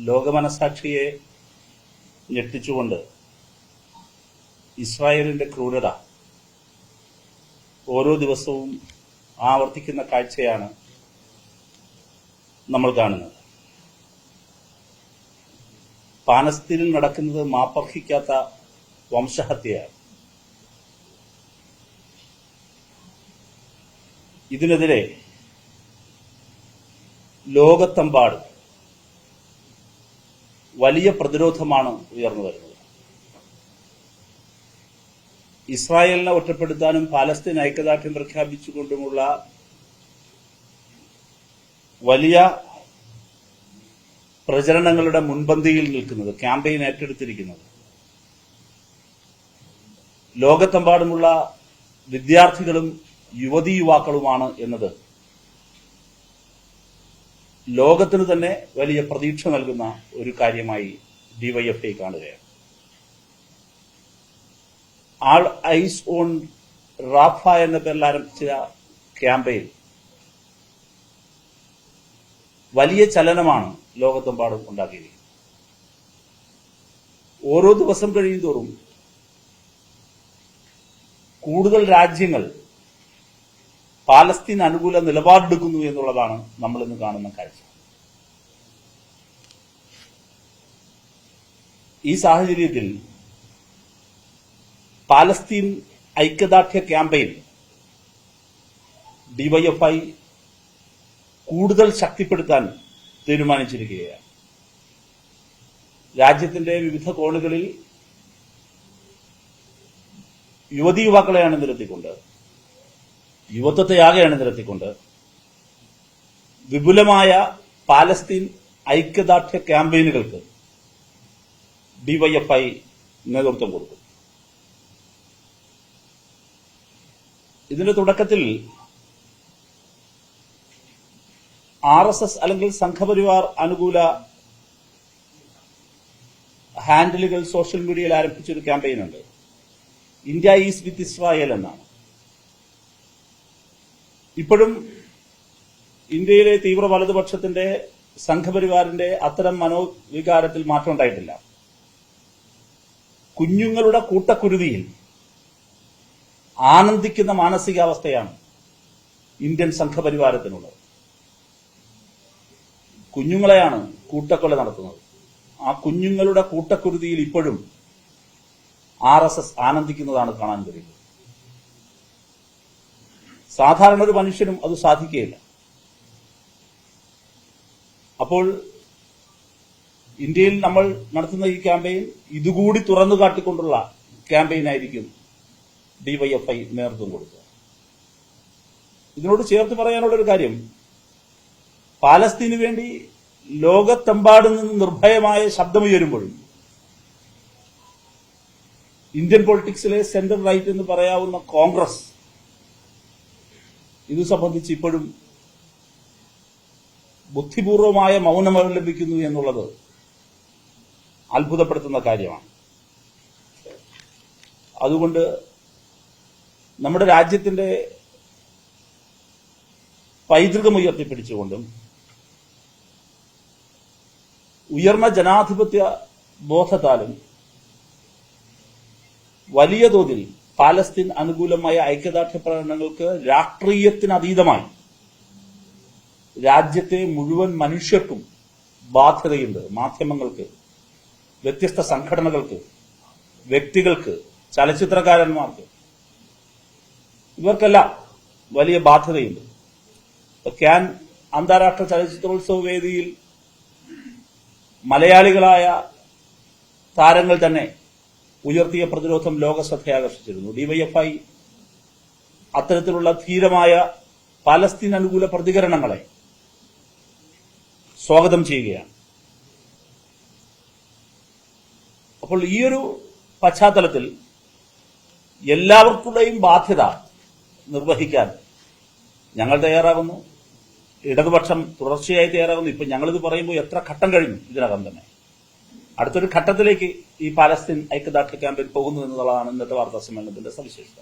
ലോകമനസാക്ഷിയെ ഞെട്ടിച്ചുകൊണ്ട് ഇസ്രായേലിന്റെ ക്രൂരത ഓരോ ദിവസവും ആവർത്തിക്കുന്ന കാഴ്ചയാണ് നമ്മൾ കാണുന്നത്. പാലസ്തീനിൽ നടക്കുന്നത് മാപ്പർഹിക്കാത്ത വംശഹത്യയാണ്. ഇതിനെതിരെ ലോകത്തെമ്പാടും വലിയ പ്രതിരോധമാണ് ഉയർന്നു വരുന്നത്. ഇസ്രായേലിനെ ഒറ്റപ്പെടുത്താനും പാലസ്തീൻ ഐക്യദാർഢ്യം പ്രഖ്യാപിച്ചുകൊണ്ടുമുള്ള വലിയ പ്രചരണങ്ങളുടെ മുൻപന്തിയിൽ നിൽക്കുന്നത്, ക്യാമ്പയിൻ ഏറ്റെടുത്തിരിക്കുന്നത് ലോകത്തെമ്പാടുമുള്ള വിദ്യാർത്ഥികളും യുവതീ യുവാക്കളുമാണ് എന്നത് ലോകത്തിന് തന്നെ വലിയ പ്രതീക്ഷ നൽകുന്ന ഒരു കാര്യമായി ഡിവൈഎഫ്ഐ കാണുകയാണ്. ആൾ ഐസ് ഓൺ റാഫ എന്ന പേരിൽ ആരംഭിച്ച ക്യാമ്പയിൻ വലിയ ചലനമാണ് ലോകത്തെമ്പാടും ഉണ്ടാക്കിയിരിക്കുന്നത്. ഓരോ ദിവസം കഴിയുന്തോറും കൂടുതൽ രാജ്യങ്ങൾ പാലസ്തീൻ അനുകൂല നിലപാടെടുക്കുന്നു എന്നുള്ളതാണ് നമ്മൾ ഇന്ന് കാണുന്ന കാഴ്ച. ഈ സാഹചര്യത്തിൽ പാലസ്തീൻ ഐക്യദാർഢ്യ ക്യാമ്പയിൻ ഡിവൈഎഫ്ഐ കൂടുതൽ ശക്തിപ്പെടുത്താൻ തീരുമാനിച്ചിരിക്കുകയാണ്. രാജ്യത്തിന്റെ വിവിധ കോണുകളിൽ യുവതീ യുവാക്കളെ അണിനിരത്തിക്കൊണ്ട്, യുവത്വത്തെയാകെ അണിനിരത്തിക്കൊണ്ട് വിപുലമായ പാലസ്തീൻ ഐക്യദാർഢ്യ ക്യാമ്പയിനുകൾക്ക് ഡിവൈഎഫ്ഐ നേതൃത്വം കൊടുക്കും. ഇതിന്റെ തുടക്കത്തിൽ RSS അല്ലെങ്കിൽ സംഘപരിവാർ അനുകൂല ഹാൻഡിലുകൾ സോഷ്യൽ മീഡിയയിൽ ആരംഭിച്ചൊരു ക്യാമ്പയിൻ ഉണ്ട്. ഇന്ത്യ ഈസ് വിത്ത് ഇസ്രായേൽ എന്നാണ്. ഇപ്പോഴും ഇന്ത്യയിലെ തീവ്ര വലതുപക്ഷത്തിന്റെ സംഘപരിവാറിന്റെ അത്തരം മനോവികാരത്തിൽ മാറ്റം ഉണ്ടായിട്ടില്ല. കുഞ്ഞുങ്ങളുടെ കൂട്ടക്കുരുതിയിൽ ആനന്ദിക്കുന്ന മാനസികാവസ്ഥയാണ് ഇന്ത്യൻ സംഘപരിവാരത്തിനുള്ളത്. കുഞ്ഞുങ്ങളെയാണ് കൂട്ടക്കൊല നടത്തുന്നത്. ആ കുഞ്ഞുങ്ങളുടെ കൂട്ടക്കുരുതിയിൽ ഇപ്പോഴും RSS ആനന്ദിക്കുന്നതാണ് കാണാൻ കഴിയുന്നത്. സാധാരണ ഒരു മനുഷ്യനും അത് സാധിക്കുകയില്ല. അപ്പോൾ ഇന്ത്യയിൽ നമ്മൾ നടത്തുന്ന ഈ ക്യാമ്പയിൻ ഇതുകൂടി തുറന്നു കാട്ടിക്കൊണ്ടുള്ള ക്യാമ്പയിനായിരിക്കും ഡിവൈഎഫ്ഐ നേതൃത്വം കൊടുക്കുക. ഇതിനോട് ചേർത്ത് പറയാനുള്ളൊരു കാര്യം, പാലസ്തീന് വേണ്ടി ലോകത്തെമ്പാടും നിന്ന് നിർഭയമായ ശബ്ദമുയരുമ്പോഴും ഇന്ത്യൻ പൊളിറ്റിക്സിലെ സെന്റർ റൈറ്റ് എന്ന് പറയാവുന്ന കോൺഗ്രസ് ഇത് സംബന്ധിച്ച് ഇപ്പോഴും ബുദ്ധിപൂർവമായ മൗനം അവലംബിക്കുന്നു എന്നുള്ളത് അത്ഭുതപ്പെടുത്തുന്ന കാര്യമാണ്. അതുകൊണ്ട് നമ്മുടെ രാജ്യത്തിന്റെ പൈതൃകം ഉയർത്തിപ്പിടിച്ചുകൊണ്ടും ഉയർന്ന ജനാധിപത്യ ബോധത്താലും വലിയ തോതിൽ പാലസ്തീൻ അനുകൂലമായ ഐക്യദാർഢ്യ പ്രകടനങ്ങൾക്ക് രാഷ്ട്രീയത്തിനതീതമായി രാജ്യത്തെ മുഴുവൻ മനുഷ്യർക്കും ബാധ്യതയുണ്ട്. മാധ്യമങ്ങൾക്ക്, വ്യത്യസ്ത സംഘടനകൾക്ക്, വ്യക്തികൾക്ക്, ചലച്ചിത്രകാരന്മാർക്ക്, ഇവർക്കെല്ലാം വലിയ ബാധ്യതയുണ്ട്. ക്യാൻ അന്താരാഷ്ട്ര ചലച്ചിത്രോത്സവ വേദിയിൽ മലയാളികളായ താരങ്ങൾ തന്നെ ഉയർത്തിയ പ്രതിരോധം ലോകശ്രദ്ധയെ ആകർഷിച്ചിരുന്നു. ഡിവൈഎഫ്ഐ അത്തരത്തിലുള്ള ധീരമായ പാലസ്തീൻ അനുകൂല പ്രതികരണങ്ങളെ സ്വാഗതം ചെയ്യുകയാണ്. അപ്പോൾ ഈയൊരു പശ്ചാത്തലത്തിൽ എല്ലാവർക്കുടെയും ബാധ്യത നിർവഹിക്കാൻ ഞങ്ങൾ തയ്യാറാകുന്നു. ഇടതുപക്ഷം തുടർച്ചയായി തയ്യാറാകുന്നു. ഇപ്പൊ ഞങ്ങളിത് പറയുമ്പോൾ എത്ര ഘട്ടം കഴിഞ്ഞു ഇതിനകം തന്നെ. അടുത്തൊരു ഘട്ടത്തിലേക്ക് ഈ പാലസ്തീൻ ഐക്യദാർഢ്യ ക്യാമ്പയിൻ പോകുന്നു എന്നുള്ളതാണ് ഇന്നത്തെ വാർത്താ സമ്മേളനത്തിന്റെ സവിശേഷത.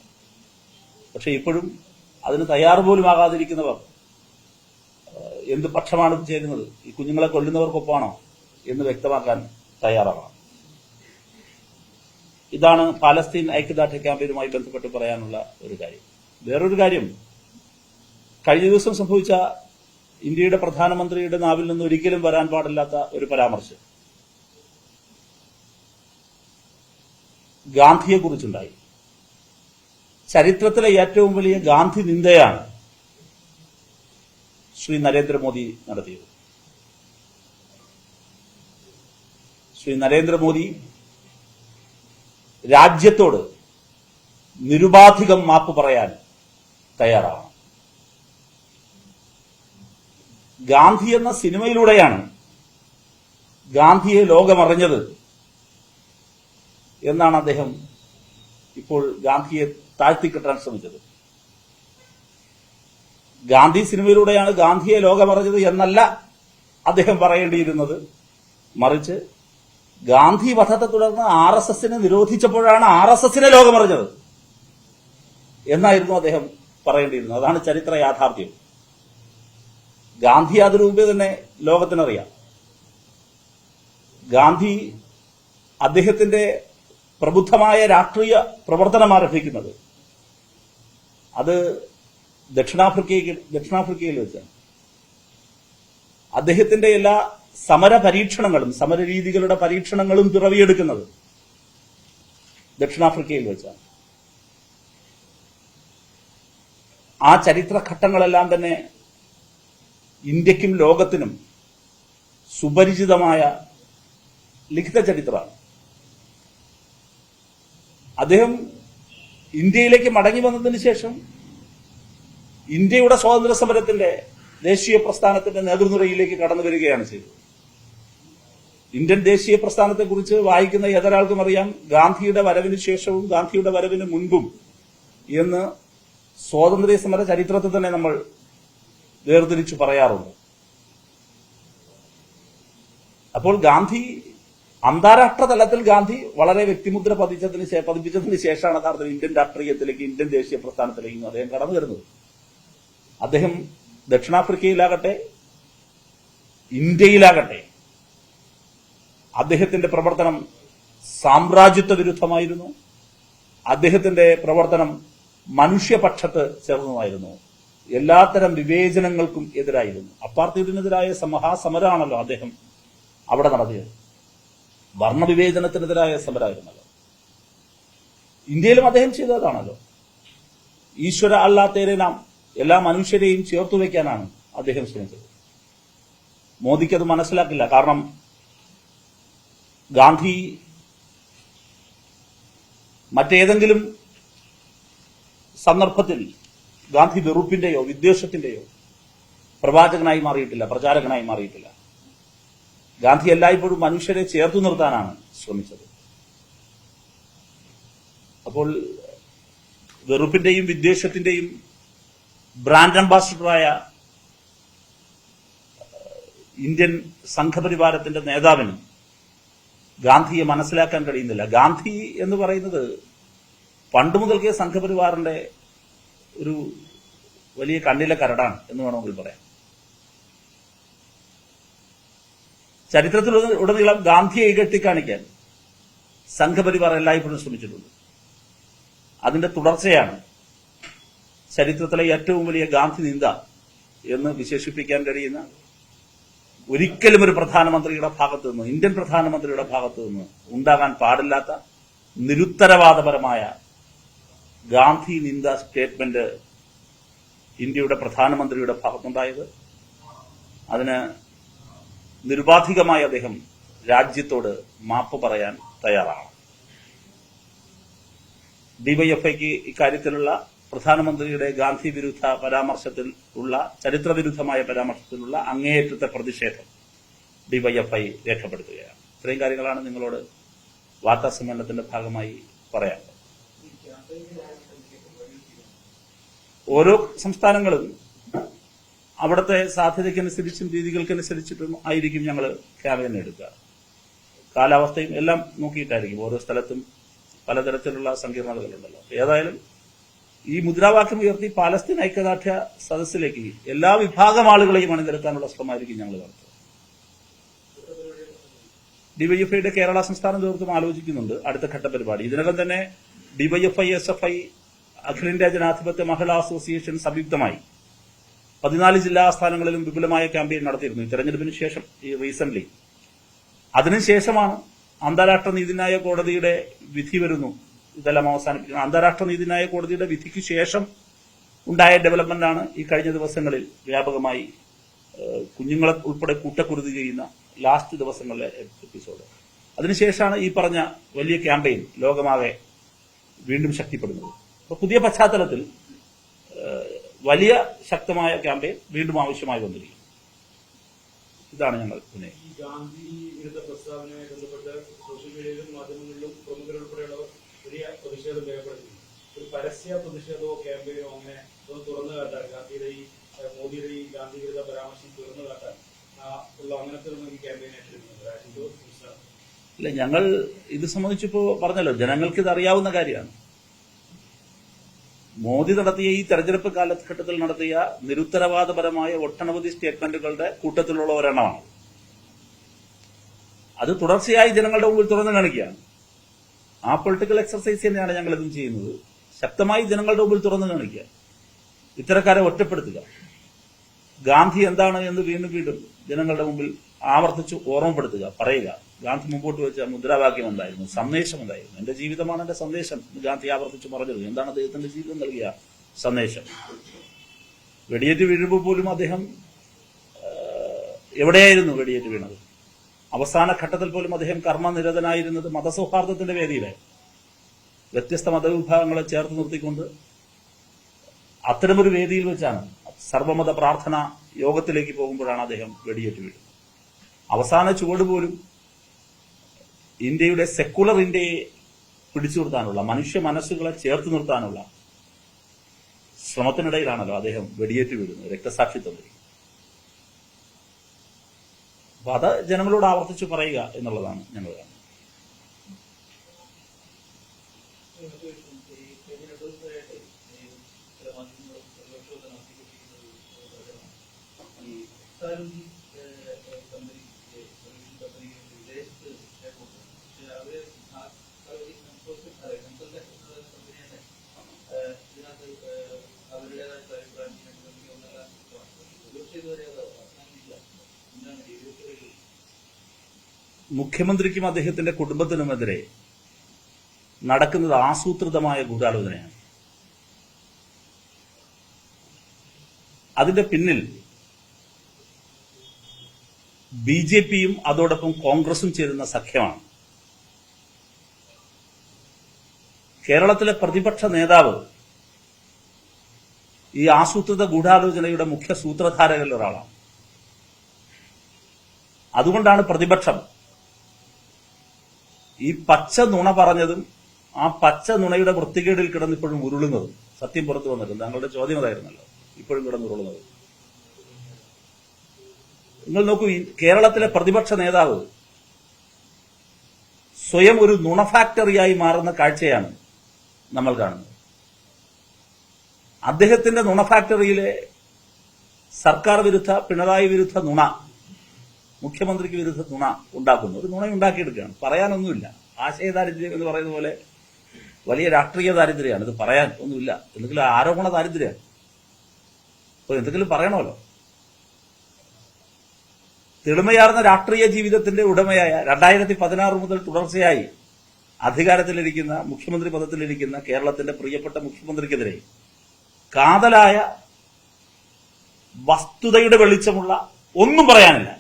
പക്ഷെ ഇപ്പോഴും അതിന് തയ്യാറ് പോലും ആകാതിരിക്കുന്നവർ എന്ത് പക്ഷമാണ് ചേരുന്നത്? ഈ കുഞ്ഞുങ്ങളെ കൊല്ലുന്നവർക്കൊപ്പമാണോ എന്ന് വ്യക്തമാക്കാൻ തയ്യാറാവണം. ഇതാണ് പാലസ്തീൻ ഐക്യദാർഢ്യ ക്യാമ്പയിനുമായി ബന്ധപ്പെട്ട് പറയാനുള്ള ഒരു കാര്യം. വേറൊരു കാര്യം, കഴിഞ്ഞ ദിവസം സംഭവിച്ച ഇന്ത്യയുടെ പ്രധാനമന്ത്രിയുടെ നാവിൽ നിന്ന് ഒരിക്കലും വരാൻ പാടില്ലാത്ത ഒരു പരാമർശം ഗാന്ധിയെക്കുറിച്ചുണ്ടായി. ചരിത്രത്തിലെ ഏറ്റവും വലിയ ഗാന്ധി നിന്ദയാണ് ശ്രീ നരേന്ദ്രമോദി നടത്തിയത്. ശ്രീ നരേന്ദ്രമോദി രാജ്യത്തോട് നിരുപാധികം മാപ്പ് പറയാൻ തയ്യാറാണ്. ഗാന്ധി എന്ന സിനിമയിലൂടെയാണ് ഗാന്ധിയെ ലോകമറിഞ്ഞത് എന്നാണ് അദ്ദേഹം ഇപ്പോൾ ഗാന്ധിയെ താഴ്ത്തിക്കെട്ടാൻ ശ്രമിച്ചത്. ഗാന്ധി സിനിമയിലൂടെയാണ് ഗാന്ധിയെ ലോകമറിഞ്ഞത് എന്നല്ല അദ്ദേഹം പറയേണ്ടിയിരുന്നത്. മറിച്ച് ഗാന്ധി വധത്തെ തുടർന്ന് RSSനെ നിരോധിച്ചപ്പോഴാണ് RSSനെ ലോകമറിഞ്ഞത് എന്നായിരുന്നു അദ്ദേഹം പറയേണ്ടിയിരുന്നത്. അതാണ് ചരിത്ര യാഥാർത്ഥ്യം. ഗാന്ധി അതിനു മുമ്പേ തന്നെ ലോകത്തിനറിയാം. ഗാന്ധി അദ്ദേഹത്തിന്റെ പ്രബുദ്ധമായ രാഷ്ട്രീയ പ്രവർത്തനം ആരംഭിക്കുന്നത് അത് ദക്ഷിണാഫ്രിക്കയിൽ വെച്ചാണ്. അദ്ദേഹത്തിന്റെ എല്ലാ സമര പരീക്ഷണങ്ങളും സമരരീതികളുടെ പരീക്ഷണങ്ങളും പിറവിയെടുക്കുന്നത് ദക്ഷിണാഫ്രിക്കയിൽ വെച്ചാണ്. ആ ചരിത്രഘട്ടങ്ങളെല്ലാം തന്നെ ഇന്ത്യക്കും ലോകത്തിനും സുപരിചിതമായ ലിഖിത ചരിത്രമാണ്. അദ്ദേഹം ഇന്ത്യയിലേക്ക് മടങ്ങി വന്നതിന് ശേഷം ഇന്ത്യയുടെ സ്വാതന്ത്ര്യ സമരത്തിന്റെ ദേശീയ പ്രസ്ഥാനത്തിന്റെ നേതൃനിരയിലേക്ക് കടന്നു വരികയാണ് ചെയ്തത്. ഇന്ത്യൻ ദേശീയ പ്രസ്ഥാനത്തെക്കുറിച്ച് വായിക്കുന്ന ഏതൊരാൾക്കും അറിയാം, ഗാന്ധിയുടെ വരവിന് ശേഷവും ഗാന്ധിയുടെ വരവിന് മുൻപും എന്ന് സ്വാതന്ത്ര്യ സമര ചരിത്രത്തിൽ തന്നെ നമ്മൾ വേർതിരിച്ചു പറയാറുണ്ട്. അപ്പോൾ ഗാന്ധി അന്താരാഷ്ട്ര തലത്തിൽ ഗാന്ധി വളരെ വ്യക്തിമുദ്ര പതിപ്പിച്ചതിന് ശേഷമാണ് യഥാർത്ഥത്തിൽ ഇന്ത്യൻ രാഷ്ട്രീയത്തിലേക്ക്, ഇന്ത്യൻ ദേശീയ പ്രസ്ഥാനത്തിലേക്കും അദ്ദേഹം കടന്നു വരുന്നത്. അദ്ദേഹം ദക്ഷിണാഫ്രിക്കയിലാകട്ടെ ഇന്ത്യയിലാകട്ടെ അദ്ദേഹത്തിന്റെ പ്രവർത്തനം സാമ്രാജ്യത്വ വിരുദ്ധമായിരുന്നു. അദ്ദേഹത്തിന്റെ പ്രവർത്തനം മനുഷ്യപക്ഷത്ത് ചേർന്നതായിരുന്നു. എല്ലാത്തരം വിവേചനങ്ങൾക്കും എതിരായിരുന്നു. അപ്പാർത്തൈഡിനെതിരായ മഹാസമരമാണല്ലോ അദ്ദേഹം അവിടെ നടത്തിയത്. വർണ്ണവിവേചനത്തിനെതിരായ സമരമായിരുന്നല്ലോ. ഇന്ത്യയിലും അദ്ദേഹം ചെയ്തതാണല്ലോ. ഈശ്വര അല്ലാത്തവരെ നാം എല്ലാ മനുഷ്യരെയും ചേർത്തുവെക്കാനാണ് അദ്ദേഹം ശ്രമിച്ചത്. മോദിക്കത് മനസ്സിലാക്കില്ല. കാരണം ഗാന്ധി മറ്റേതെങ്കിലും സന്ദർഭത്തിൽ ഗാന്ധി വെറുപ്പിന്റെയോ വിദ്വേഷത്തിന്റെയോ പ്രവാചകനായി മാറിയിട്ടില്ല, പ്രചാരകനായി മാറിയിട്ടില്ല. ഗാന്ധി എല്ലായ്പ്പോഴും മനുഷ്യരെ ചേർത്തു നിർത്താനാണ് ശ്രമിച്ചത്. അപ്പോൾ വെറുപ്പിന്റെയും വിദ്വേഷത്തിന്റെയും ബ്രാൻഡ് അംബാസിഡറായ ഇന്ത്യൻ സംഘപരിവാരത്തിന്റെ നേതാവിന് ഗാന്ധിയെ മനസ്സിലാക്കാൻ കഴിയുന്നില്ല. ഗാന്ധി എന്ന് പറയുന്നത് പണ്ട് മുതൽക്കേ സംഘപരിവാറിന്റെ ഒരു വലിയ കണ്ണിലെ കരടാണ് എന്ന് വേണമെങ്കിൽ പറയാം. ചരിത്രത്തിലുടനീളം ഗാന്ധിയെ ഇകഴ്ത്തിക്കാണിക്കാൻ സംഘപരിവാർ എല്ലായ്പ്പോഴും ശ്രമിച്ചിട്ടുണ്ട്. അതിന്റെ തുടർച്ചയാണ് ചരിത്രത്തിലെ ഏറ്റവും വലിയ ഗാന്ധി നിന്ദ എന്ന് വിശേഷിപ്പിക്കാൻ കഴിയുന്ന, ഒരിക്കലും ഒരു പ്രധാനമന്ത്രിയുടെ ഭാഗത്തു നിന്ന്, ഇന്ത്യൻ പ്രധാനമന്ത്രിയുടെ ഭാഗത്തു നിന്ന് ഉണ്ടാകാൻ പാടില്ലാത്ത നിരുത്തരവാദപരമായ ഗാന്ധി നിന്ദ സ്റ്റേറ്റ്മെന്റ് ഇന്ത്യയുടെ പ്രധാനമന്ത്രിയുടെ ഭാഗത്തുണ്ടായത്. അതിന് നിരുപാധികമായി അദ്ദേഹം രാജ്യത്തോട് മാപ്പ് പറയാൻ തയ്യാറാണ്. ഡിവൈഎഫ്ഐക്ക് ഇക്കാര്യത്തിലുള്ള പ്രധാനമന്ത്രിയുടെ ഗാന്ധി വിരുദ്ധ പരാമർശത്തിൽ ഉള്ള, ചരിത്രവിരുദ്ധമായ പരാമർശത്തിലുള്ള അങ്ങേയറ്റത്തെ പ്രതിഷേധം ഡിവൈഎഫ്ഐ രേഖപ്പെടുത്തുകയാണ്. ഇത്രയും കാര്യങ്ങളാണ് നിങ്ങളോട് വാർത്താ സമ്മേളനത്തിന്റെ ഭാഗമായി പറയാനുള്ളത്. ഓരോ സംസ്ഥാനങ്ങളും അവിടുത്തെ സാധ്യതയ്ക്കനുസരിച്ചും രീതികൾക്കനുസരിച്ചിട്ടും ആയിരിക്കും ഞങ്ങൾ ക്യാമ്പയിൻ എടുക്കുക. കാലാവസ്ഥയും എല്ലാം നോക്കിയിട്ടായിരിക്കും. ഓരോ സ്ഥലത്തും പലതരത്തിലുള്ള സങ്കീർണതകളുണ്ടല്ലോ. ഏതായാലും ഈ മുദ്രാവാക്യം ഉയർത്തി പാലസ്തീൻ ഐക്യദാർഢ്യ സദസ്സിലേക്ക് എല്ലാ വിഭാഗം ആളുകളെയും അണിനിരത്താനുള്ള ശ്രമമായിരിക്കും ഞങ്ങൾ നടത്തുക. ഡിവൈഎഫ്ഐയുടെ കേരള സംസ്ഥാന നേതൃത്വം ആലോചിക്കുന്നുണ്ട് അടുത്ത ഘട്ട പരിപാടി. ഇതിനകം തന്നെ ഡിവൈഎഫ്ഐ, SFI, അഖിലേന്ത്യാ ജനാധിപത്യ മഹിളാ അസോസിയേഷൻ സംയുക്തമായി 14 ജില്ലാ ആസ്ഥാനങ്ങളിലും വിപുലമായ ക്യാമ്പയിൻ നടത്തിയിരുന്നു ഈ തെരഞ്ഞെടുപ്പിന് ശേഷം, ഈ റീസെന്റ്. അതിനുശേഷമാണ് അന്താരാഷ്ട്ര നീതിന്യായ കോടതിയുടെ വിധി വരുന്നു. ഇതെല്ലാം അവസാനിപ്പിക്കുന്നത് അന്താരാഷ്ട്ര നീതിന്യായ കോടതിയുടെ വിധിക്ക് ശേഷം ഉണ്ടായ ഡെവലപ്മെന്റാണ് ഈ കഴിഞ്ഞ ദിവസങ്ങളിൽ വ്യാപകമായി കുഞ്ഞുങ്ങളെ ഉൾപ്പെടെ കൂട്ടക്കുരുതി ചെയ്യുന്ന ലാസ്റ്റ് ദിവസങ്ങളിലെ എപ്പിസോഡ്. അതിനുശേഷമാണ് ഈ പറഞ്ഞ വലിയ ക്യാമ്പയിൻ ലോകമാകെ വീണ്ടും ശക്തിപ്പെടുന്നത്. അപ്പോൾ പുതിയ പശ്ചാത്തലത്തിൽ വലിയ ശക്തമായ ക്യാമ്പയിൻ വീണ്ടും ആവശ്യമായി വന്നിരിക്കും. ഇതാണ് ഞങ്ങൾ പിന്നെ ഈ ഗാന്ധി വിരുദ്ധ പ്രസ്താവനയുമായി ബന്ധപ്പെട്ട് സോഷ്യൽ മീഡിയയിലും മാധ്യമങ്ങളിലും പ്രമുഖരുൾപ്പെടെയുള്ളവർ വലിയ പ്രതിഷേധം രേഖപ്പെടുത്തി. ഒരു പരസ്യ പ്രതിഷേധമോ ക്യാമ്പയിനോ അങ്ങനെ ഒന്ന് തുറന്നു കാട്ടാൻ ഗാന്ധിയുടെ ഈ മോദിയുടെ ഈ ഗാന്ധി വിരുദ്ധ പരാമർശം തുറന്നു കാട്ടാൻ ഉള്ള അങ്ങനത്തെ ഒരു ക്യാമ്പയിൻ ഏറ്റെടുക്കുന്നത് ഇല്ല. ഞങ്ങൾ ഇത് സംബന്ധിച്ചിപ്പോ പറഞ്ഞല്ലോ, ജനങ്ങൾക്ക് ഇത് അറിയാവുന്ന കാര്യമാണ്. മോദി നടത്തിയ ഈ തെരഞ്ഞെടുപ്പ് കാലഘട്ടത്തിൽ നടത്തിയ നിരുത്തരവാദപരമായ ഒട്ടനവധി സ്റ്റേറ്റ്മെന്റുകളുടെ കൂട്ടത്തിലുള്ള ഒരെണ്ണമാണ്. അത് തുടർച്ചയായി ജനങ്ങളുടെ മുമ്പിൽ തുറന്നു കാണിക്കുകയാണ്. ആ പൊളിറ്റിക്കൽ എക്സർസൈസ് തന്നെയാണ് ഞങ്ങൾ ഇതും ചെയ്യുന്നത്. ശക്തമായി ജനങ്ങളുടെ മുമ്പിൽ തുറന്നു കാണിക്കുക, ഇത്തരക്കാരെ ഒറ്റപ്പെടുത്തുക, ഗാന്ധി എന്താണ് എന്ന് വീണ്ടും വീണ്ടും ജനങ്ങളുടെ മുമ്പിൽ ആവർത്തിച്ച് ഓർമ്മപ്പെടുത്തുക, പറയുക. ഗാന്ധി മുമ്പോട്ട് വെച്ച മുദ്രാവാക്യം എന്തായിരുന്നു, സന്ദേശം എന്തായിരുന്നു? എന്റെ ജീവിതമാണ് എന്റെ സന്ദേശം ഗാന്ധി ആവർത്തിച്ച് പറഞ്ഞത്. എന്താണ് അദ്ദേഹത്തിന്റെ ജീവിതം നൽകിയ സന്ദേശം? വെടിയേറ്റ് വീഴുമ്പോൾ പോലും അദ്ദേഹം എവിടെയായിരുന്നു വെടിയേറ്റ് വീണത്? അവസാന ഘട്ടത്തിൽ പോലും അദ്ദേഹം കർമ്മനിരതനായിരുന്നത് മതസൗഹാർദ്ദത്തിന്റെ വേദിയിലായി. വ്യത്യസ്ത മതവിഭാഗങ്ങളെ ചേർത്ത് നിർത്തിക്കൊണ്ട് അത്തരമൊരു വേദിയിൽ വെച്ചാണ് സർവമത പ്രാർത്ഥന യോഗത്തിലേക്ക് പോകുമ്പോഴാണ് അദ്ദേഹം വെടിയേറ്റ് വീഴുന്നത്. അവസാന ചുവട് പോലും ഇന്ത്യയുടെ സെക്കുലർ ഇന്ത്യയെ പിടിച്ചു നിർത്താനുള്ള, മനുഷ്യ മനസ്സുകളെ ചേർത്ത് നിർത്താനുള്ള ശ്രമത്തിനിടയിലാണല്ലോ അദ്ദേഹം വെടിയേറ്റ് വീഴുന്നത്, രക്തസാക്ഷിത്വം വരിക. അപ്പൊ അത് ജനങ്ങളോട് ആവർത്തിച്ച് പറയുക എന്നുള്ളതാണ് ഞങ്ങൾ കാണുന്നത്. മുഖ്യമന്ത്രിക്കും അദ്ദേഹത്തിന്റെ കുടുംബത്തിനുമെതിരെ നടക്കുന്നത് ആസൂത്രിതമായ ഗൂഢാലോചനയാണ്. അതിന്റെ പിന്നിൽ BJPയും അതോടൊപ്പം കോൺഗ്രസും ചേരുന്ന സഖ്യമാണ്. കേരളത്തിലെ പ്രതിപക്ഷ നേതാവ് ഈ ആസൂത്രിത ഗൂഢാലോചനയുടെ മുഖ്യ സൂത്രധാരകരിൽ ഒരാളാണ്. അതുകൊണ്ടാണ് പ്രതിപക്ഷം ഈ പച്ച നുണ പറഞ്ഞതും ആ പച്ച നുണയുടെ വൃത്തികേടിൽ കിടന്ന് ഇപ്പോഴും ഉരുളുന്നതും. സത്യം പുറത്തു വന്നിട്ടുണ്ട്. താങ്കളുടെ ചോദ്യം അതായിരുന്നല്ലോ, ഇപ്പോഴും കിടന്നുരുളുന്നത്. നിങ്ങൾ നോക്കൂ, ഈ കേരളത്തിലെ പ്രതിപക്ഷ നേതാവ് സ്വയം ഒരു നുണ ഫാക്ടറിയായി മാറുന്ന കാഴ്ചയാണ് നമ്മൾ കാണുന്നത്. അദ്ദേഹത്തിന്റെ നുണ ഫാക്ടറിയിലെ സർക്കാർ വിരുദ്ധ, പിണറായി വിരുദ്ധ നുണ, മുഖ്യമന്ത്രിക്ക് വിരുദ്ധ നുണ ഉണ്ടാക്കുന്നു. ഒരു നുണ ഉണ്ടാക്കിയെടുക്കുകയാണ്. പറയാനൊന്നുമില്ല. ആശയദാരിദ്ര്യം എന്ന് പറയുന്ന പോലെ വലിയ രാഷ്ട്രീയ ദാരിദ്ര്യമാണ്. ഇത് പറയാൻ ഒന്നുമില്ല. എന്തെങ്കിലും ആരോപണ ദാരിദ്ര്യമാണ്. അപ്പൊ എന്തെങ്കിലും പറയണമല്ലോ. തെളിമയാർന്ന രാഷ്ട്രീയ ജീവിതത്തിന്റെ ഉടമയായ 2016 മുതൽ തുടർച്ചയായി അധികാരത്തിലിരിക്കുന്ന, മുഖ്യമന്ത്രി പദത്തിലിരിക്കുന്ന കേരളത്തിന്റെ പ്രിയപ്പെട്ട മുഖ്യമന്ത്രിക്കെതിരെ കാതലായ വസ്തുതയുടെ വെളിച്ചമുള്ള ഒന്നും പറയാനില്ല.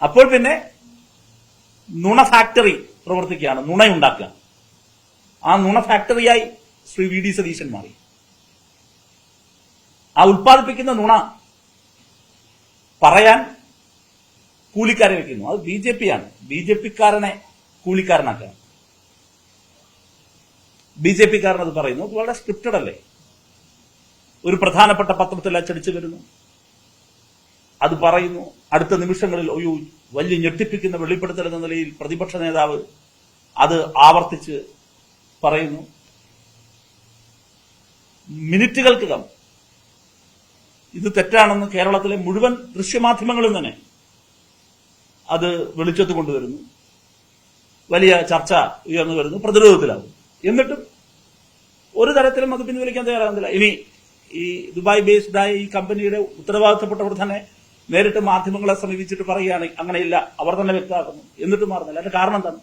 അപ്പോൾ പിന്നെ നുണ ഫാക്ടറി പ്രവർത്തിക്കുകയാണ്, നുണയുണ്ടാക്കുക. ആ നുണ ഫാക്ടറിയായി ശ്രീ VD സതീശൻ മാറി. ആ ഉൽപ്പാദിപ്പിക്കുന്ന നുണ പറയാൻ കൂലിക്കാരെ വെക്കുന്നു. അത് BJPയാണ്. BJPക്കാരനെ കൂലിക്കാരനാക്കുക. BJPക്കാരനത് പറയുന്നു. അത് വളരെ സ്ക്രിപ്റ്റഡ് അല്ലേ? ഒരു പ്രധാനപ്പെട്ട പത്രത്തിൽ അച്ചടിച്ചു വരുന്നു, അത് പറയുന്നു. അടുത്ത നിമിഷങ്ങളിൽ ഒരു വലിയ ഞെട്ടിപ്പിക്കുന്ന വെളിപ്പെടുത്തൽ എന്ന നിലയിൽ പ്രതിപക്ഷ നേതാവ് അത് ആവർത്തിച്ച് പറയുന്നു. മിനിറ്റുകൾക്കകം ഇത് തെറ്റാണെന്ന് കേരളത്തിലെ മുഴുവൻ ദൃശ്യമാധ്യമങ്ങളും തന്നെ അത് വെളിച്ചത്ത് കൊണ്ടുവരുന്നു, വലിയ ചർച്ച ഉയർന്നു വരുന്നു, പ്രതിരോധത്തിലാവും. എന്നിട്ടും ഒരു തരത്തിലും അത് പിൻവലിക്കാൻ തയ്യാറാകുന്നില്ല. ഇനി ഈ ദുബായ് ബേസ്ഡായ ഈ കമ്പനിയുടെ ഉത്തരവാദിത്തപ്പെട്ടവർ തന്നെ നേരിട്ട് മാധ്യമങ്ങളെ സമീപിച്ചിട്ട് പറയുകയാണ് അങ്ങനെയില്ല, അവർ തന്നെ വ്യക്തമാക്കുന്നു, എന്നിട്ടും മാറുന്നില്ല. അതിന്റെ കാരണം എന്താണ്?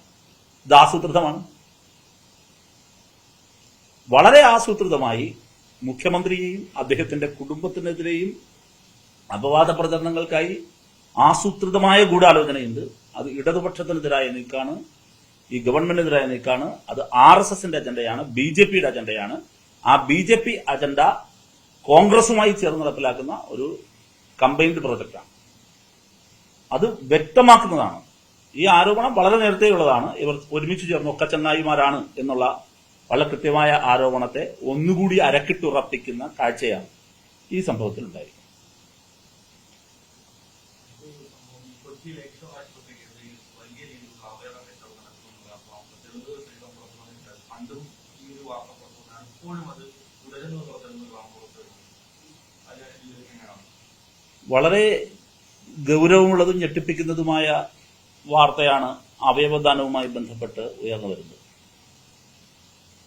ഇത് ആസൂത്രിതമാണ്. വളരെ ആസൂത്രിതമായി മുഖ്യമന്ത്രിയെയും അദ്ദേഹത്തിന്റെ കുടുംബത്തിനെതിരെയും അപവാദ പ്രചരണങ്ങൾക്കായി ആസൂത്രിതമായ ഗൂഢാലോചനയുണ്ട്. അത് ഇടതുപക്ഷത്തിനെതിരായ നീക്കാണ്, ഈ ഗവൺമെന്റിനെതിരായ നീക്കാണ്. അത് RSSന്റെ അജണ്ടയാണ്, BJPയുടെ അജണ്ടയാണ്. ആ BJP അജണ്ട കോൺഗ്രസുമായി ചേർന്ന് നടപ്പിലാക്കുന്ന ഒരു കമ്പൈൻഡ് പ്രൊജക്റ്റാണ്. അത് വ്യക്തമാക്കുന്നതാണ്. ഈ ആരോപണം വളരെ നേരത്തെയുള്ളതാണ്. ഇവർ ഒരുമിച്ച് ചേർന്ന് ഒക്കെ ചങ്ങായിമാരാണ് എന്നുള്ള വളരെ കൃത്യമായ ആരോപണത്തെ ഒന്നുകൂടി അരക്കിട്ടുറപ്പിക്കുന്ന കാഴ്ചയാണ് ഈ സംഭവത്തിൽ ഉണ്ടായിരിക്കുന്നത്. വളരെ ഗൗരവമുള്ളതും ഞെട്ടിപ്പിക്കുന്നതുമായ വാർത്തയാണ് അവയവദാനവുമായി ബന്ധപ്പെട്ട് ഉയർന്നു വരുന്നത്.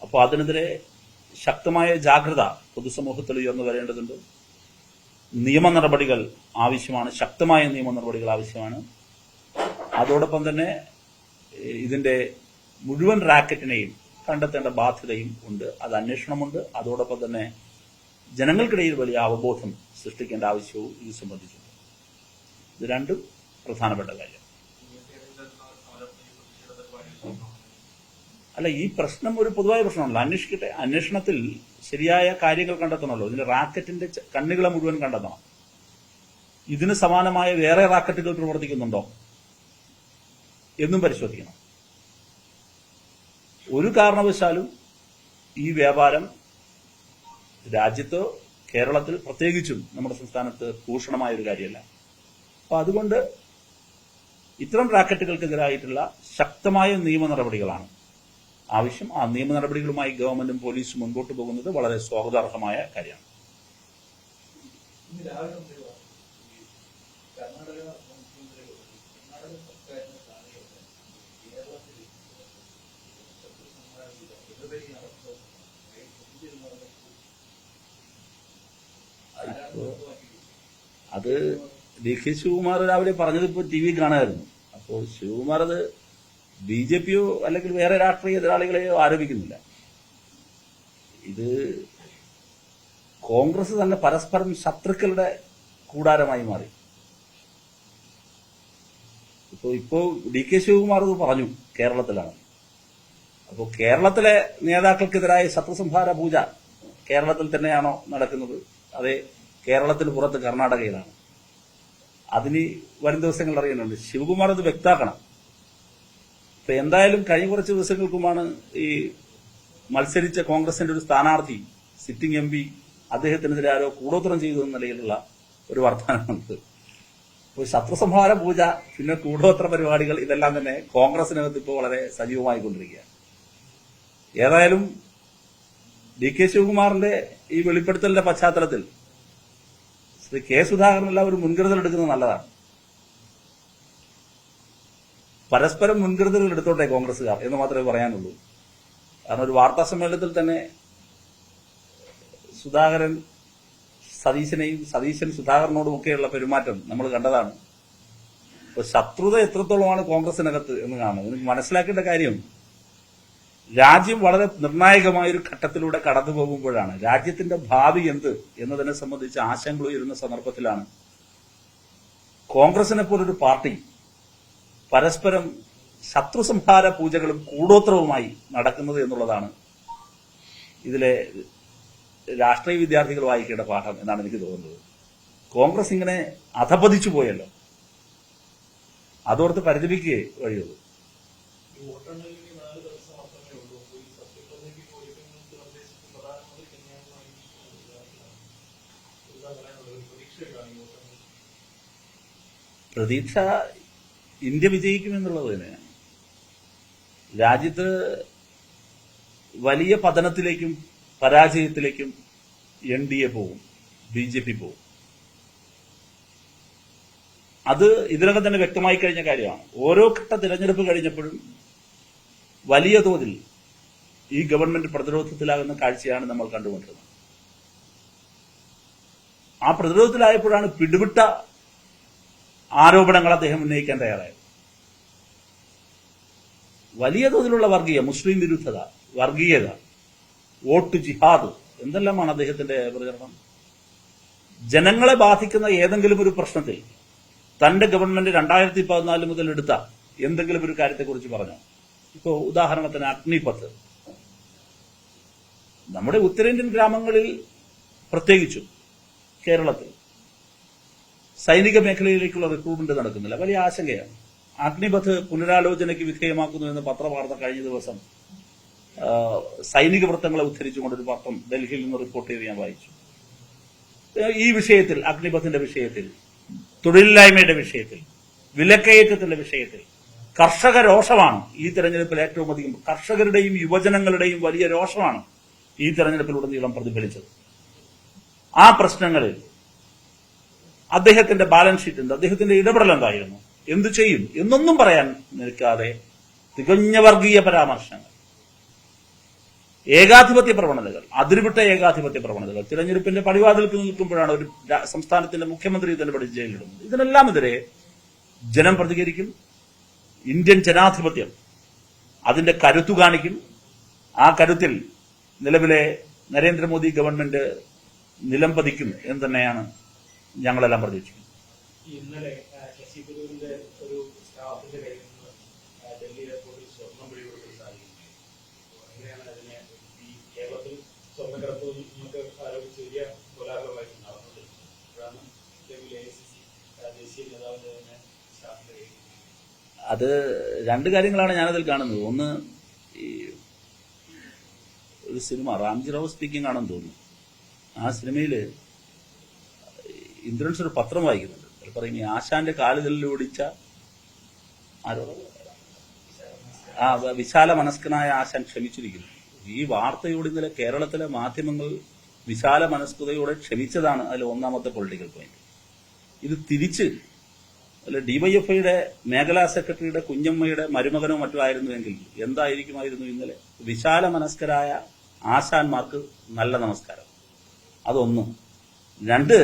അപ്പോൾ അതിനെതിരെ ശക്തമായ ജാഗ്രത പൊതുസമൂഹത്തിൽ ഉയർന്നു വരേണ്ടതുണ്ട്. നിയമ നടപടികൾ ആവശ്യമാണ്, ശക്തമായ നിയമ നടപടികൾ ആവശ്യമാണ്. അതോടൊപ്പം തന്നെ ഇതിന്റെ മുഴുവൻ റാക്കറ്റിനെയും കണ്ടെത്തേണ്ട ബാധ്യതയും ഉണ്ട്. അത് അന്വേഷണമുണ്ട്. അതോടൊപ്പം തന്നെ ജനങ്ങൾക്കിടയിൽ വലിയ അവബോധം സൃഷ്ടിക്കേണ്ട ആവശ്യവും ഇത് സംബന്ധിച്ചുണ്ട്. ഇത് രണ്ടും പ്രധാനപ്പെട്ട കാര്യം. അല്ല, ഈ പ്രശ്നം ഒരു പൊതുവായ പ്രശ്നമല്ല. അന്വേഷിക്കട്ടെ. അന്വേഷണത്തിൽ ശരിയായ കാര്യങ്ങൾ കണ്ടെത്തണമല്ലോ. ഇതിന്റെ റാക്കറ്റിന്റെ കണ്ണുകളെ മുഴുവൻ കണ്ടെത്തണം. ഇതിന് സമാനമായ വേറെ റാക്കറ്റുകൾ പ്രവർത്തിക്കുന്നുണ്ടോ എന്നും പരിശോധിക്കണം. ഒരു കാരണവശാലും ഈ വ്യാപാരം രാജ്യത്തോ കേരളത്തിൽ പ്രത്യേകിച്ചും നമ്മുടെ സംസ്ഥാനത്ത് ഭൂഷണമായ ഒരു കാര്യമല്ല. അപ്പൊ അതുകൊണ്ട് ഇത്തരം റാക്കറ്റുകൾക്കെതിരായിട്ടുള്ള ശക്തമായ നിയമ നടപടികളാണ് ആവശ്യം. ആ നിയമ നടപടികളുമായി ഗവൺമെന്റും പോലീസും മുൻപോട്ട് പോകുന്നത് വളരെ സ്വാഗതാർഹമായ കാര്യമാണ്. അത് DK ശിവകുമാർ രാവിലെ പറഞ്ഞത് ഇപ്പോൾ TV കാണാമായിരുന്നു. അപ്പോൾ ശിവകുമാർ അത് BJPയോ അല്ലെങ്കിൽ വേറെ രാഷ്ട്രീയ എതിരാളികളെയോ ആരോപിക്കുന്നില്ല. ഇത് കോൺഗ്രസ് തന്നെ പരസ്പരം ശത്രുക്കളുടെ കൂടാരമായി മാറി. ഇപ്പോ DK ശിവകുമാർ ഇത് പറഞ്ഞു കേരളത്തിലാണ്. അപ്പോൾ കേരളത്തിലെ നേതാക്കൾക്കെതിരായ ശത്രുസംഹാര പൂജ കേരളത്തിൽ തന്നെയാണോ നടക്കുന്നത്? അതെ, കേരളത്തിന് പുറത്ത് കർണാടകയിലാണ്. അതിന് വരും ദിവസങ്ങൾ അറിയുന്നുണ്ട്. ശിവകുമാർ അത് വ്യക്തമാക്കണം. ഇപ്പൊ എന്തായാലും കഴിഞ്ഞ കുറച്ച് ദിവസങ്ങൾക്ക് മുമ്പാണ് ഈ മത്സരിച്ച കോൺഗ്രസിന്റെ ഒരു സ്ഥാനാർത്ഥി സിറ്റിംഗ് MP അദ്ദേഹത്തിനെതിരെ ആരോ കൂടോത്രം ചെയ്തു എന്ന നിലയിലുള്ള ഒരു വർത്തമാനമുണ്ട്. ഇപ്പോൾ ശത്രുസംഹാര പൂജ, പിന്നെ കൂടോത്ര പരിപാടികൾ, ഇതെല്ലാം തന്നെ കോൺഗ്രസിനകത്ത് ഇപ്പോൾ വളരെ സജീവമായിക്കൊണ്ടിരിക്കുകയാണ്. ഏതായാലും DK ശിവകുമാറിന്റെ ഈ വെളിപ്പെടുത്തലിന്റെ പശ്ചാത്തലത്തിൽ ശ്രീ K സുധാകരനെല്ലാം ഒരു മുൻകരുതൽ എടുക്കുന്നത് നല്ലതാണ്. പരസ്പരം മുൻകരുതലുകൾ എടുത്തോട്ടെ കോൺഗ്രസുകാർ എന്ന് മാത്രമേ പറയാനുള്ളൂ. കാരണം ഒരു വാർത്താ സമ്മേളനത്തിൽ തന്നെ സുധാകരൻ സതീശനെയും സതീശൻ സുധാകരനോടുമൊക്കെയുള്ള പെരുമാറ്റം നമ്മൾ കണ്ടതാണ്. ഇപ്പൊ ശത്രുത എത്രത്തോളമാണ് കോൺഗ്രസിനകത്ത് എന്ന് കാണുന്നത്. എനിക്ക് മനസ്സിലാക്കേണ്ട കാര്യം, രാജ്യം വളരെ നിർണായകമായൊരു ഘട്ടത്തിലൂടെ കടന്നു പോകുമ്പോഴാണ് രാജ്യത്തിന്റെ ഭാവി എന്ത് എന്നതിനെ സംബന്ധിച്ച് ആശങ്കകൾ ഉയരുന്ന സന്ദർഭത്തിലാണ് കോൺഗ്രസിനെ പോലൊരു പാർട്ടി പരസ്പരം ശത്രുസംഹാര പൂജകളും കൂടോത്രവുമായി നടക്കുന്നത് എന്നുള്ളതാണ് ഇതിലെ രാഷ്ട്രീയ വിദ്യാർത്ഥികൾ വായിക്കേണ്ട പാഠം എന്നാണ് എനിക്ക് തോന്നുന്നത്. കോൺഗ്രസ് ഇങ്ങനെ അധപതിച്ചു പോയല്ലോ, അതോർത്ത് പരിതപിക്കുകയേ വഴിയുള്ളൂ. പ്രതീക്ഷ ഇന്ത്യ വിജയിക്കുമെന്നുള്ളത് തന്നെയാണ്. രാജ്യത്ത് വലിയ പതനത്തിലേക്കും പരാജയത്തിലേക്കും NDA പോകും, BJP പോകും. അത് ഇതിനകം തന്നെ വ്യക്തമായി കഴിഞ്ഞ കാര്യമാണ്. ഓരോ ഘട്ട തിരഞ്ഞെടുപ്പ് കഴിഞ്ഞപ്പോഴും വലിയ തോതിൽ ഈ ഗവൺമെന്റ് പ്രതിരോധത്തിലാകുന്ന കാഴ്ചയാണ് നമ്മൾ കണ്ടുകൊണ്ടിരുന്നത്. ആ പ്രതിരോധത്തിലായപ്പോഴാണ് പിടിവിട്ട ആരോപണങ്ങൾ അദ്ദേഹം ഉന്നയിക്കാൻ തയ്യാറായത്. വലിയ തോതിലുള്ള വർഗീയ മുസ്ലിം വിരുദ്ധത, വർഗീയത, വോട്ട് ജിഹാദ് എന്തെല്ലാമാണ് അദ്ദേഹത്തിന്റെ പ്രചരണം. ജനങ്ങളെ ബാധിക്കുന്ന ഏതെങ്കിലും ഒരു പ്രശ്നത്തിൽ തന്റെ ഗവൺമെന്റ് 2014 മുതൽ എടുത്ത എന്തെങ്കിലും ഒരു കാര്യത്തെക്കുറിച്ച് പറഞ്ഞു. ഇപ്പോ ഉദാഹരണത്തിന് അഗ്നിപത്ത്. നമ്മുടെ ഉത്തരേന്ത്യൻ ഗ്രാമങ്ങളിൽ പ്രത്യേകിച്ചും കേരളത്തിൽ സൈനിക മേഖലയിലേക്കുള്ള റിക്രൂട്ട്മെന്റ് നടക്കുന്നില്ല. വലിയ ആശങ്കയാണ്. അഗ്നിപത്ത് പുനരാലോചനയ്ക്ക് വിധേയമാക്കുന്നു എന്ന പത്രവാർത്ത കഴിഞ്ഞ ദിവസം സൈനിക വൃത്തങ്ങളെ ഉദ്ധരിച്ചുകൊണ്ടൊരു പത്രം ഡൽഹിയിൽ നിന്ന് റിപ്പോർട്ട് ചെയ്ത് ഞാൻ വായിച്ചു. ഈ വിഷയത്തിൽ, അഗ്നിപഥിന്റെ വിഷയത്തിൽ, തൊഴിലില്ലായ്മയുടെ വിഷയത്തിൽ, വിലക്കയറ്റത്തിന്റെ വിഷയത്തിൽ കർഷക രോഷമാണ് ഈ തെരഞ്ഞെടുപ്പിൽ ഏറ്റവും അധികം. കർഷകരുടെയും യുവജനങ്ങളുടെയും വലിയ രോഷമാണ് ഈ തെരഞ്ഞെടുപ്പിലുടനീളം പ്രതിഫലിച്ചത്. ആ പ്രശ്നങ്ങളിൽ അദ്ദേഹത്തിന്റെ ബാലൻസ് ഷീറ്റ് ഉണ്ട്, അദ്ദേഹത്തിന്റെ ഇടപെടൽ എന്തായിരുന്നു, എന്തു ചെയ്യും എന്നൊന്നും പറയാൻ നിൽക്കാതെ തികഞ്ഞ വർഗീയ പരാമർശങ്ങൾ, ഏകാധിപത്യ പ്രവണതകൾ, അതിരുവിട്ട ഏകാധിപത്യ പ്രവണതകൾ. തിരഞ്ഞെടുപ്പിന്റെ പടിവാതിൽക്ക് നിൽക്കുമ്പോഴാണ് ഒരു സംസ്ഥാനത്തിന്റെ മുഖ്യമന്ത്രി തന്നെ പിടിച്ച് ജയിലിടുന്നത്. ഇതിനെല്ലാം എതിരെ ജനം പ്രതികരിക്കും. ഇന്ത്യൻ ജനാധിപത്യം അതിന്റെ കരുത്തു കാണിക്കും. ആ കരുത്തിൽ നിലവിലെ നരേന്ദ്രമോദി ഗവൺമെന്റ് നിലംപതിക്കും എന്ന് തന്നെയാണ് ഞങ്ങളെല്ലാം പ്രതീക്ഷിക്കുന്നത്. ഇന്നലെ ശശി തരൂരിന്റെ ഒരു സ്റ്റാഫിന്റെ കയ്യിൽ നിന്ന് ഡൽഹി എയർപോർട്ടിൽ സ്വർണം പിടികൂടുന്ന സാഹചര്യം. എങ്ങനെയാണ് അതിനെ ഈ കേരളത്തിൽ സ്വർണ്ണക്കടത്ത് നമുക്ക് ആരോപിച്ച് വലിയ കോലാഹലമായിട്ട് നടന്നത്? അപ്പോഴാണ് AICC ദേശീയ നേതാവിന്റെ തന്നെ സ്റ്റാഫിന്റെ കയ്യിൽ. അത് രണ്ട് കാര്യങ്ങളാണ് ഞാനതിൽ കാണുന്നത്. ഒന്ന്, ഈ ഒരു സിനിമ റാംജി റാവു സ്പീക്കിംഗ് ആണെന്ന് തോന്നുന്നു. ആ സിനിമയില് ഇന്ദ്രൻസ് ഒരു പത്രം വായിക്കുന്നുണ്ട്. അവർ പറയും ഈ ആശാന്റെ കാലുകളിലൊടിച്ച വിശാല മനസ്കനായ ആശാൻ ക്ഷമിച്ചിരിക്കുന്നു. ഈ വാർത്തയോട് ഇന്നലെ കേരളത്തിലെ മാധ്യമങ്ങൾ വിശാല മനസ്കതയോടെ ക്ഷമിച്ചതാണ് അതിൽ ഒന്നാമത്തെ പൊളിറ്റിക്കൽ പോയിന്റ്. ഇത് തിരിച്ച് അല്ല ഡിവൈഎഫ്ഐയുടെ മേഖലാ സെക്രട്ടറിയുടെ കുഞ്ഞമ്മയുടെ മരുമകനോ മറ്റോ ആയിരുന്നുവെങ്കിൽ എന്തായിരിക്കുമായിരുന്നു ഇന്നലെ? വിശാല മനസ്കരായ ആശാന്മാർക്ക് നല്ല നമസ്കാരം. അതൊന്ന്. രണ്ട്,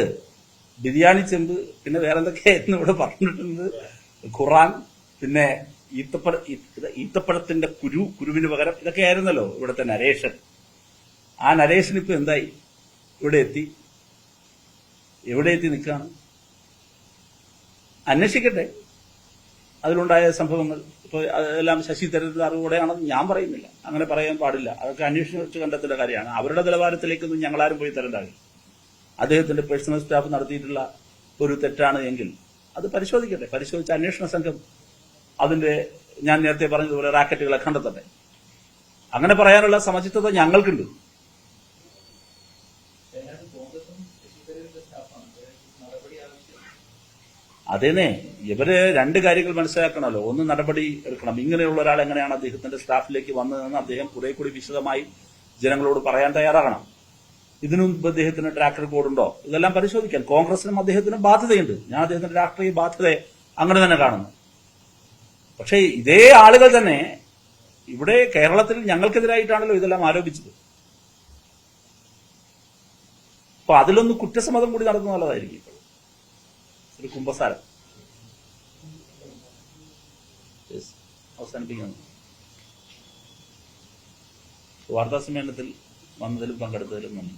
ബിരിയാണി ചെമ്പ്, പിന്നെ വേറെന്തൊക്കെയായിരുന്നു ഇവിടെ പറഞ്ഞിട്ടുണ്ട്, ഖുറാൻ, പിന്നെ ഈത്തപ്പഴത്തിന്റെ കുരുവിന് പകരം, ഇതൊക്കെ ആയിരുന്നല്ലോ ഇവിടുത്തെ നരേഷൻ. ആ നരേഷൻ ഇപ്പൊ എന്തായി? എവിടെ എത്തി നിൽക്കുകയാണ്? അന്വേഷിക്കട്ടെ അതിലുണ്ടായ സംഭവങ്ങൾ. ഇപ്പോൾ അതെല്ലാം ശശി തരൂരിന്റെ അറിവോടെയാണെന്ന് ഞാൻ പറയുന്നില്ല, അങ്ങനെ പറയാൻ പാടില്ല. അതൊക്കെ അന്വേഷിച്ച് കണ്ടെത്തേണ്ട കാര്യമാണ്. അവരുടെ നിലവാരത്തിലേക്കൊന്നും ഞങ്ങളാരും പോയി തരണ്ടാകില്ല. അദ്ദേഹത്തിന്റെ പേഴ്സണൽ സ്റ്റാഫ് നടത്തിയിട്ടുള്ള ഒരു തെറ്റാണ് എങ്കിൽ അത് പരിശോധിക്കട്ടെ. പരിശോധിച്ച അന്വേഷണ സംഘം അതിന്റെ, ഞാൻ നേരത്തെ പറഞ്ഞതുപോലെ, റാക്കറ്റുകളെ കണ്ടെത്തട്ടെ. അങ്ങനെ പറയാനുള്ള സമചിത്തത ഞങ്ങൾക്കുണ്ട്. അതേനെ, ഇവര് രണ്ട് കാര്യങ്ങൾ മനസ്സിലാക്കണമല്ലോ. ഒന്ന്, നടപടി എടുക്കണം. ഇങ്ങനെയുള്ള ഒരാൾ എങ്ങനെയാണ് അദ്ദേഹത്തിന്റെ സ്റ്റാഫിലേക്ക് വന്നതെന്ന് അദ്ദേഹം കുറെ കൂടി വിശദമായി ജനങ്ങളോട് പറയാൻ തയ്യാറാകണം. ഇതിനു മുമ്പ് അദ്ദേഹത്തിന് ട്രാക്ക് റെക്കോർഡ് ഉണ്ടോ? ഇതെല്ലാം പരിശോധിക്കാൻ കോൺഗ്രസിനും അദ്ദേഹത്തിന് ബാധ്യതയുണ്ട്. ഞാൻ അദ്ദേഹത്തിന്റെ രാഷ്ട്രീയ ബാധ്യതയെ അങ്ങനെ തന്നെ കാണുന്നു. പക്ഷേ ഇതേ ആളുകൾ തന്നെ ഇവിടെ കേരളത്തിൽ ഞങ്ങൾക്കെതിരായിട്ടാണല്ലോ ഇതെല്ലാം ആരോപിച്ചത്. അപ്പൊ അതിലൊന്ന് കുറ്റസമ്മതം കൂടി നടന്നു നല്ലതായിരിക്കും. ഇപ്പോൾ ഒരു കുമ്പസാരം അവസാനിപ്പിക്കുന്നു. വാർത്താസമ്മേളനത്തിൽ വന്നതിലും പങ്കെടുത്തതിലും നന്ദി.